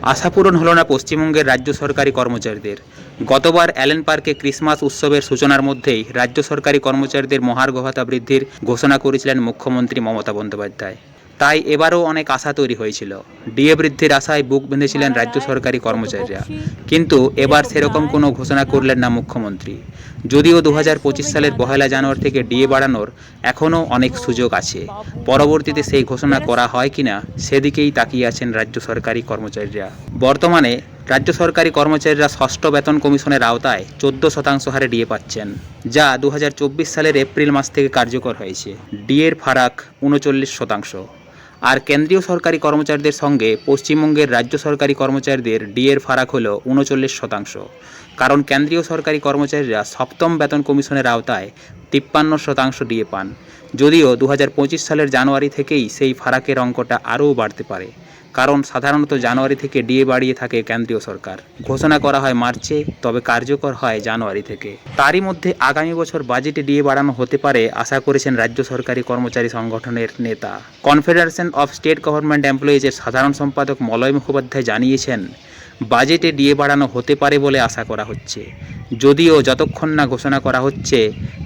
আশা পূরণ হলো না পশ্চিমবঙ্গের রাজ্য সরকারি কর্মচারীদের। গতবার অ্যালেন পার্কে ক্রিসমাস উৎসবের সূচনার মধ্যেই রাজ্য সরকারি কর্মচারীদের মহার্ঘ ভাতা বৃদ্ধির ঘোষণা করেছিলেন মুখ্যমন্ত্রী মমতা বন্দ্যোপাধ্যায়। তাই এবারও অনেক আশা তৈরি হয়েছিল। ডিএ বৃদ্ধির আশায় বুক বেঁধেছিলেন রাজ্য সরকারি কর্মচারীরা, কিন্তু এবার সেরকম কোনো ঘোষণা করলেন না মুখ্যমন্ত্রী। যদিও 2025 সালের 1 জানুয়ারি থেকে ডিএ বাড়ানোর এখনও অনেক সুযোগ আছে। পরবর্তীতে সেই ঘোষণা করা হয় কিনা সেদিকেই তাকিয়ে আছেন রাজ্য সরকারি কর্মচারীরা। বর্তমানে রাজ্য সরকারি কর্মচারীরা ষষ্ঠ বেতন কমিশনের আওতায় 14% হারে ডিএ পাচ্ছেন, যা 2024 সালের এপ্রিল মাস থেকে কার্যকর হয়েছে। ডিএর ফারাক 39%। আর কেন্দ্রীয় সরকারি কর্মচারীদের সঙ্গে পশ্চিমবঙ্গের রাজ্য সরকারি কর্মচারীদের ডিএর ফারাক হল 39%। কারণ কেন্দ্রীয় সরকারি কর্মচারীরা সপ্তম বেতন কমিশনের আওতায় 53% ডিএ পান। যদিও 2025 সালের জানুয়ারি থেকেই সেই ফারাকের অঙ্কটা আরও বাড়তে পারে, কারণ সাধারণত জানুয়ারি থেকে ডিএ বাড়িয়ে থাকে কেন্দ্রীয় সরকার। ঘোষণা করা হয় মার্চে, তবে কার্যকর হয় জানুয়ারি থেকে। তারই মধ্যে আগামী বছর বাজেটে ডিএ বাড়ানো হতে পারে আশা করেছেন রাজ্য সরকারি কর্মচারী সংগঠনের নেতা। কনফেডারেশন অফ স্টেট গভর্নমেন্ট এমপ্লয়িজের সাধারণ সম্পাদক মলয় মুখোপাধ্যায় জানিয়েছেন, বাজেটে ডিএ বাড়ানো হতে পারে বলে আশা করা হচ্ছে। যদিও যতক্ষণ না ঘোষণা করা হচ্ছে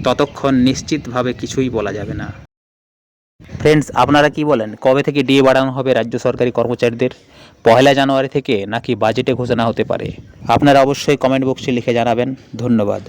ততক্ষণ নিশ্চিতভাবে কিছুই বলা যাবে না। ফ্রেন্ডস, আপনারা কি বলেন, কবে থেকে ডিএ বাড়ানো হবে রাজ্য সরকারি কর্মচারীদের? 1 জানুয়ারি থেকে নাকি বাজেটে ঘোষণা হতে পারে? আপনারা অবশ্যই কমেন্ট বক্সে লিখে জানাবেন। ধন্যবাদ।